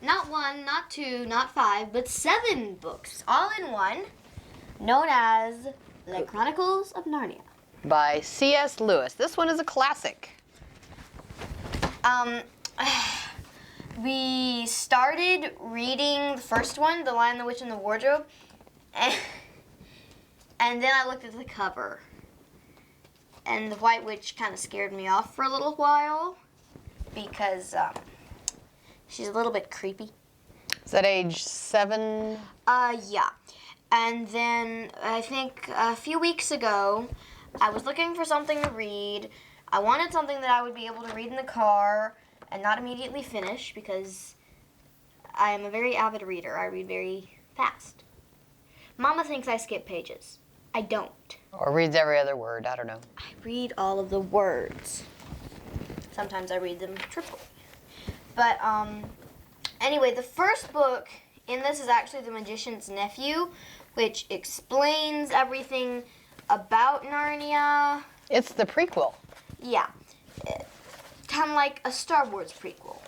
Not one, not two, not five, but 7 books, all in one, known as the Chronicles of Narnia. By C.S. Lewis. This one is a classic. We started reading the first one, The Lion, the Witch, and the Wardrobe, and then I looked at the cover. And the White Witch kind of scared me off for a little while because she's a little bit creepy. Is that age 7? Yeah. And then I think a few weeks ago, I was looking for something to read. I wanted something that I would be able to read in the car and not immediately finish because I am a very avid reader. I read very fast. Mama thinks I skip pages. I don't. Or reads every other word, I don't know. I read all of the words. Sometimes I read them triple. But anyway, the first book in this is actually The Magician's Nephew, which explains everything about Narnia. It's the prequel. Yeah. Kind of like a Star Wars prequel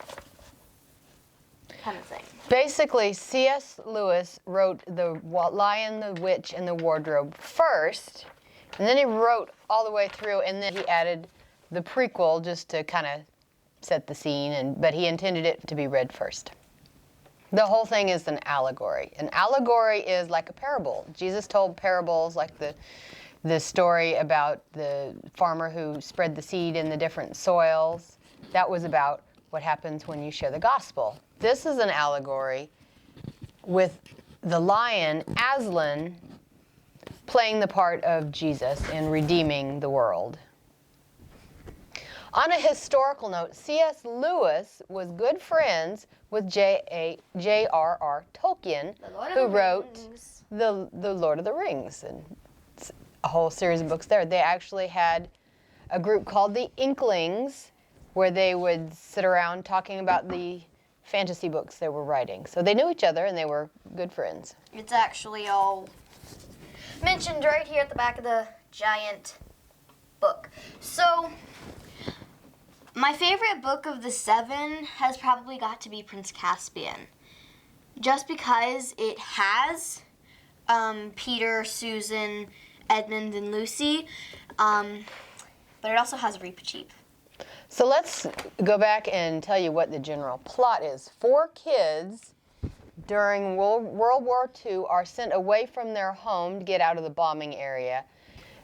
kind of thing. Basically, C.S. Lewis wrote The Lion, the Witch, and the Wardrobe first, and then he wrote all the way through, and then he added the prequel just to kind of set the scene, but he intended it to be read first. The whole thing is an allegory. An allegory is like a parable. Jesus told parables like the story about the farmer who spread the seed in the different soils. That was about what happens when you share the gospel. This is an allegory with the lion, Aslan, playing the part of Jesus in redeeming the world. On a historical note, C.S. Lewis was good friends with J.R.R. Tolkien, who wrote the Lord of the Rings, and a whole series of books there. They actually had a group called the Inklings, where they would sit around talking about the fantasy books they were writing. So they knew each other and they were good friends. It's actually all mentioned right here at the back of the giant book. So, my favorite book of the 7 has probably got to be Prince Caspian. Just because it has Peter, Susan, Edmund, and Lucy, but it also has Reepicheep. So let's go back and tell you what the general plot is. 4 kids during World War II are sent away from their home to get out of the bombing area.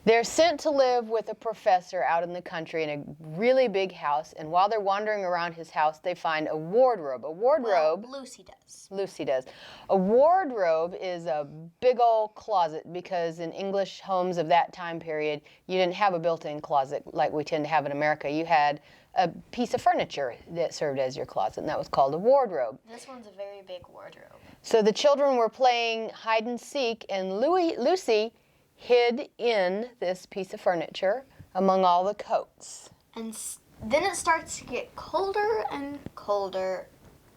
They're sent to live with a professor out in the country in a really big house, and while they're wandering around his house, they find a wardrobe. Well, Lucy does. Lucy does. A wardrobe is a big old closet because in English homes of that time period, you didn't have a built-in closet like we tend to have in America. You had a piece of furniture that served as your closet, and that was called a wardrobe. This one's a very big wardrobe. So the children were playing hide and seek, and Lucy hid in this piece of furniture among all the coats. And then it starts to get colder and colder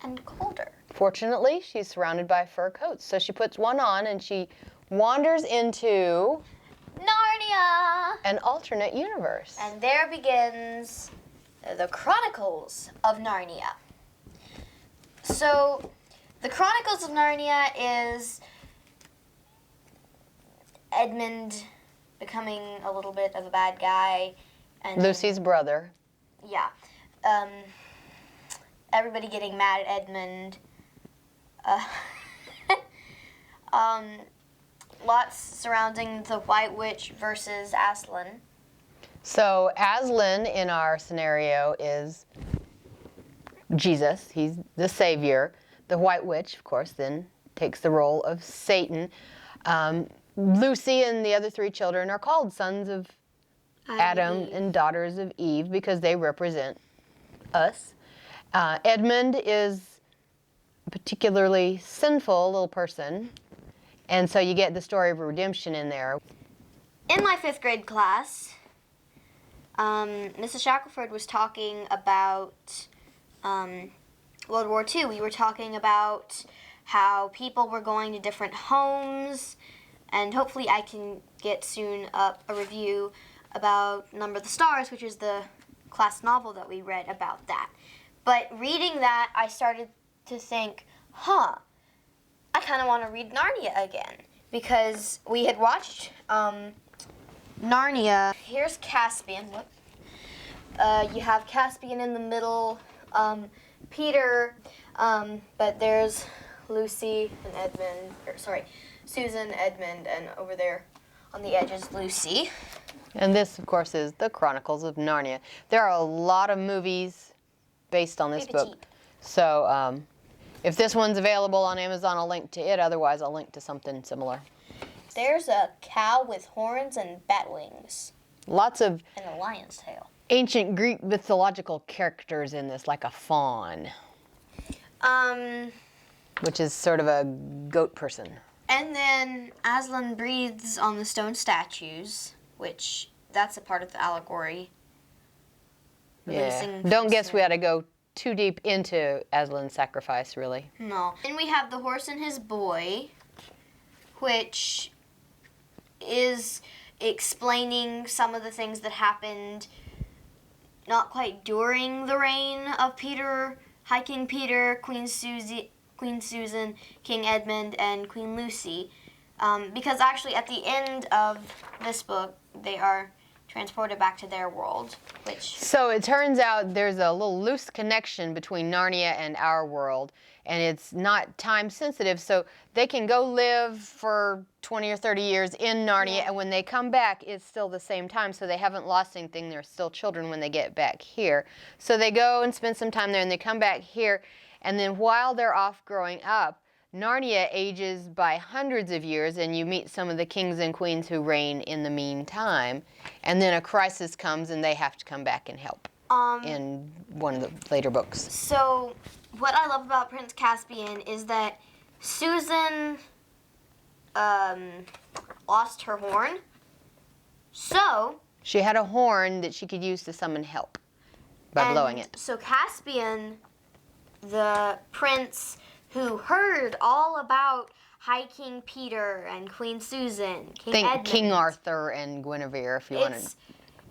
and colder. Fortunately, she's surrounded by fur coats, so she puts one on and she wanders into Narnia! An alternate universe. And there begins the Chronicles of Narnia. So, the Chronicles of Narnia is Edmund becoming a little bit of a bad guy. And Lucy's brother. Yeah. Everybody getting mad at Edmund. Lots surrounding the White Witch versus Aslan. So Aslan in our scenario is Jesus. He's the savior. The White Witch, of course, then takes the role of Satan. Lucy and the other 3 children are called sons of Adam and daughters of Eve because they represent us. Edmund is a particularly sinful little person, and so you get the story of redemption in there. In my 5th grade class, Mrs. Shackelford was talking about World War II. We were talking about how people were going to different homes, and hopefully I can get soon up a review about Number of the Stars, which is the class novel that we read about that. But reading that, I started to think, I kind of want to read Narnia again. Because we had watched Narnia. Here's Caspian. You have Caspian in the middle, Peter, but there's Lucy and Edmund, Susan, Edmund, and over there on the edge is Lucy. And this, of course, is the Chronicles of Narnia. There are a lot of movies based on this book. Cheap. So if this one's available on Amazon, I'll link to it. Otherwise, I'll link to something similar. There's a cow with horns and bat wings. Lots of And a lion's tail. ancient Greek mythological characters in this, like a faun, which is sort of a goat person. And then Aslan breathes on the stone statues, which that's a part of the allegory. Yeah. Don't guess we ought to go too deep into Aslan's sacrifice, really. No. And we have the horse and his boy, which is explaining some of the things that happened not quite during the reign of Peter, High King Peter, Queen Susan, King Edmund, and Queen Lucy. Because actually at the end of this book, they are transported back to their world, which... So it turns out there's a little loose connection between Narnia and our world, and it's not time sensitive, so they can go live for 20 or 30 years in Narnia, and when they come back, it's still the same time, so they haven't lost anything. They're still children when they get back here. So they go and spend some time there, and they come back here, and then while they're off growing up, Narnia ages by hundreds of years, and you meet some of the kings and queens who reign in the meantime. And then a crisis comes, and they have to come back and help in one of the later books. So what I love about Prince Caspian is that Susan lost her horn. So she had a horn that she could use to summon help by blowing it. So Caspian, the prince who heard all about High King Peter and Queen Susan, King Edmund. King Arthur and Guinevere, if you wanted.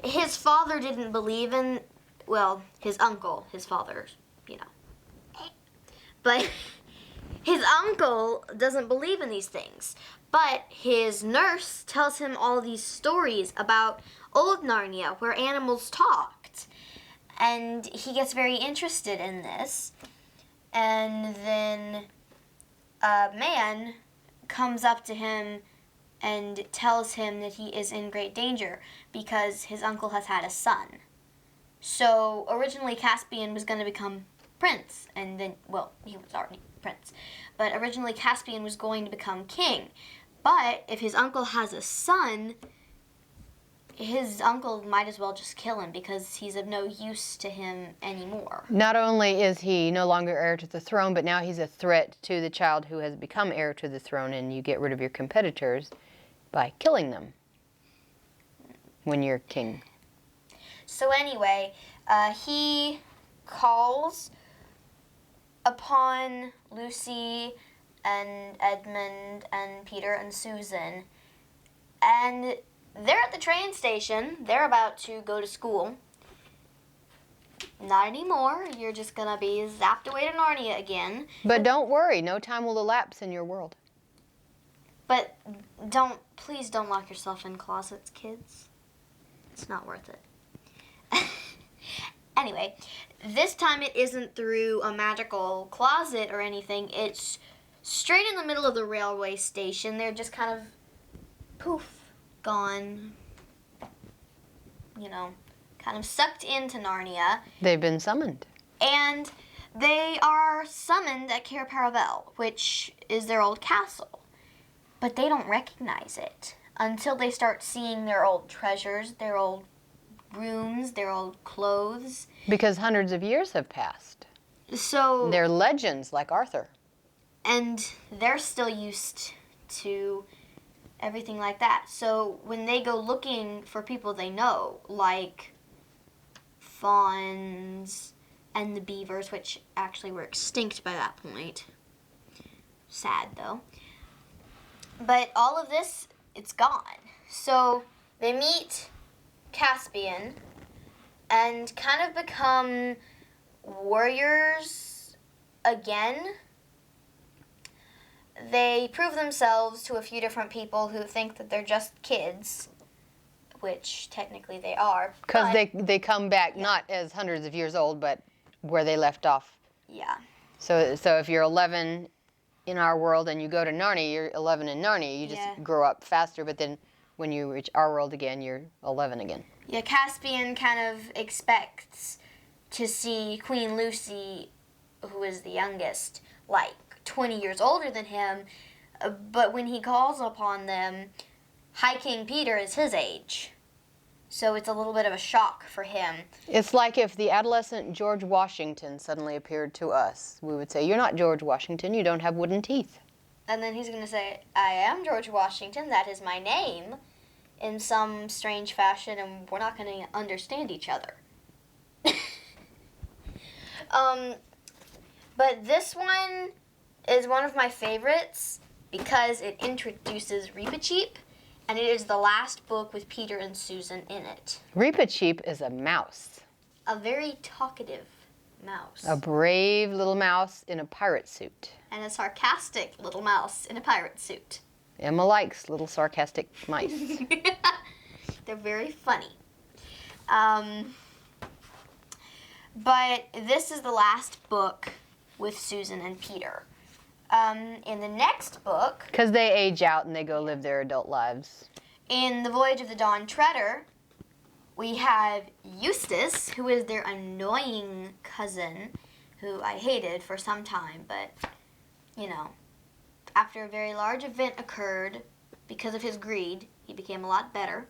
His father didn't believe in, well, his uncle, his father, you know. But his uncle doesn't believe in these things. But his nurse tells him all these stories about old Narnia where animals talked. And he gets very interested in this. And then a man comes up to him and tells him that he is in great danger because his uncle has had a son. So originally Caspian was going to become prince, and then, well, he was already prince. But originally Caspian was going to become king. But if his uncle has a son, his uncle might as well just kill him because he's of no use to him anymore. Not only is he no longer heir to the throne, but now he's a threat to the child who has become heir to the throne, and you get rid of your competitors by killing them when you're king. So anyway, he calls upon Lucy and Edmund and Peter and Susan, and they're at the train station. They're about to go to school. Not anymore. You're just going to be zapped away to Narnia again. But don't worry. No time will elapse in your world. But please don't lock yourself in closets, kids. It's not worth it. Anyway, this time it isn't through a magical closet or anything. It's straight in the middle of the railway station. They're just kind of poof. Gone, you know, kind of sucked into Narnia. They've been summoned. And they are summoned at Cair Paravel, which is their old castle. But they don't recognize it until they start seeing their old treasures, their old rooms, their old clothes. Because hundreds of years have passed. So they're legends like Arthur. And they're still used to everything like that. So when they go looking for people they know, like fawns and the beavers, which actually were extinct by that point. Sad, though. But all of this, it's gone. So they meet Caspian and kind of become warriors again, they prove themselves to a few different people who think that they're just kids, which technically they are. Because they come back not as hundreds of years old, but where they left off. Yeah. So if you're 11 in our world and you go to Narnia, you're 11 in Narnia. You just grow up faster, but then when you reach our world again, you're 11 again. Yeah, Caspian kind of expects to see Queen Lucy, who is the youngest, like 20 years older than him, but when he calls upon them, High King Peter is his age. So it's a little bit of a shock for him. It's like if the adolescent George Washington suddenly appeared to us. We would say, "You're not George Washington, you don't have wooden teeth." And then he's going to say, "I am George Washington, that is my name," in some strange fashion, and we're not going to understand each other. But this one is one of my favorites because it introduces Reepicheep, and it is the last book with Peter and Susan in it. Reepicheep is a mouse. A very talkative mouse. A brave little mouse in a pirate suit. And a sarcastic little mouse in a pirate suit. Emma likes little sarcastic mice. They're very funny. But this is the last book with Susan and Peter. In the next book... Because they age out and they go live their adult lives. In The Voyage of the Dawn Treader, we have Eustace, who is their annoying cousin, who I hated for some time, but, you know, after a very large event occurred, because of his greed, he became a lot better.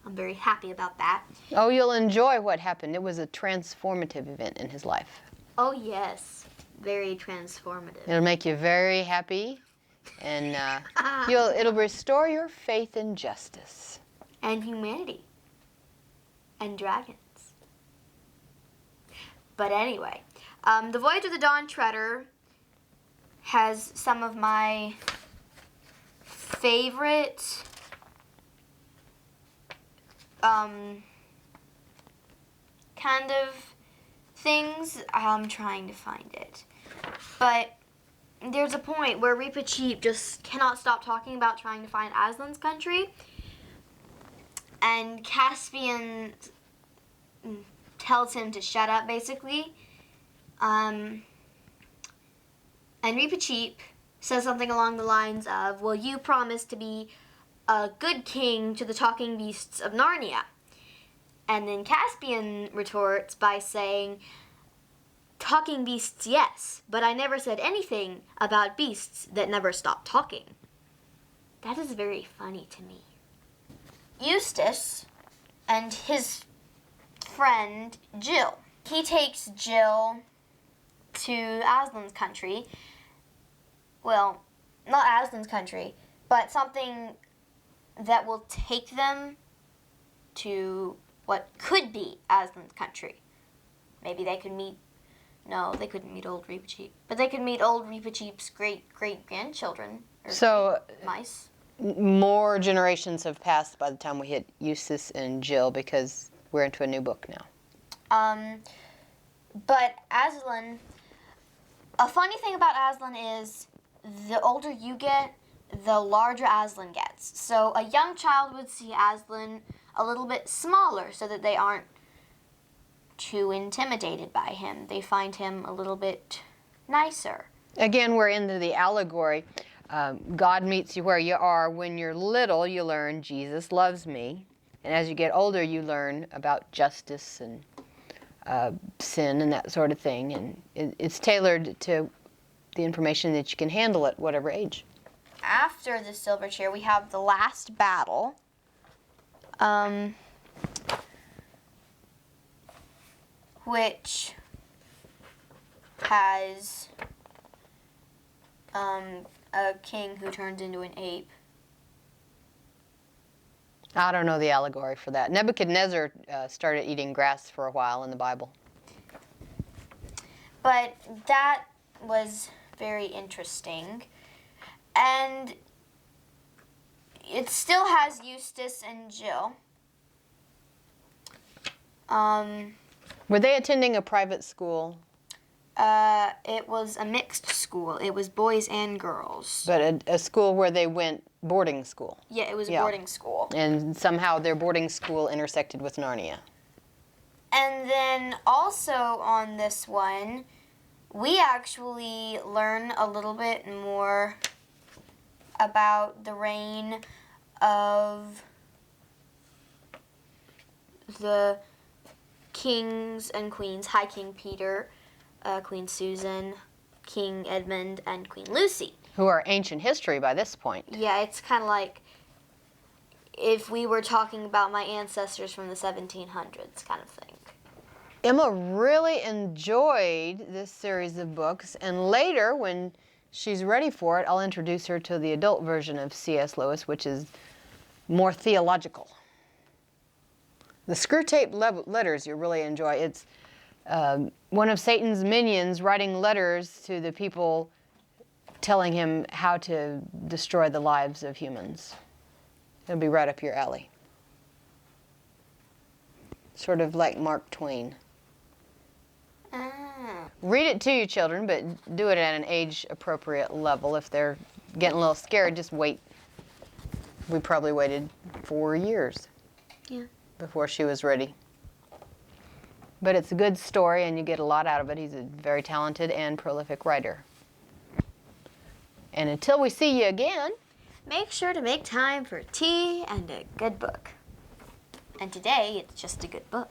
I'm very happy about that. Oh, you'll enjoy what happened. It was a transformative event in his life. Oh, yes. Very transformative. It'll make you very happy, and it'll restore your faith in justice. And humanity. And dragons. But anyway, The Voyage of the Dawn Treader has some of my favorite kind of things. I'm trying to find it. But there's a point where Reepicheep just cannot stop talking about trying to find Aslan's country. And Caspian tells him to shut up, basically. And Reepicheep says something along the lines of, "Well, you promised to be a good king to the talking beasts of Narnia." And then Caspian retorts by saying, "Talking beasts, yes, but I never said anything about beasts that never stop talking." That is very funny to me. Eustace and his friend Jill. He takes Jill to Aslan's country. Well, not Aslan's country, but something that will take them to what could be Aslan's country. Maybe they could meet... No, they couldn't meet old Reepicheep. But they could meet old Reepicheep's great-great-grandchildren. So, mice. More generations have passed by the time we hit Eustace and Jill because we're into a new book now. But Aslan... A funny thing about Aslan is the older you get, the larger Aslan gets. So a young child would see Aslan a little bit smaller so that they aren't too intimidated by him. They find him a little bit nicer. Again, we're into the allegory. God meets you where you are. When you're little, you learn Jesus loves me. And as you get older, you learn about justice and sin and that sort of thing. And it's tailored to the information that you can handle at whatever age. After the silver chair, we have the last battle. Which has a king who turns into an ape. I don't know the allegory for that. Nebuchadnezzar started eating grass for a while in the Bible. But that was very interesting. And it still has Eustace and Jill. Were they attending a private school? It was a mixed school. It was boys and girls. But a school where they went boarding school. Yeah, it was a Yeah. boarding school. And somehow their boarding school intersected with Narnia. And then also on this one, we actually learn a little bit more about the reign of the kings and queens. High King Peter, Queen Susan, King Edmund, and Queen Lucy. Who are ancient history by this point. Yeah, it's kind of like if we were talking about my ancestors from the 1700s kind of thing. Emma really enjoyed this series of books, and later, when she's ready for it, I'll introduce her to the adult version of C.S. Lewis, which is more theological. The Screw-Tape Letters you'll really enjoy. It's one of Satan's minions writing letters to the people telling him how to destroy the lives of humans. It'll be right up your alley. Sort of like Mark Twain. Read it to your children, but do it at an age-appropriate level. If they're getting a little scared, just wait. We probably waited 4 years before she was ready. But it's a good story, and you get a lot out of it. He's a very talented and prolific writer. And until we see you again, make sure to make time for tea and a good book. And today, it's just a good book.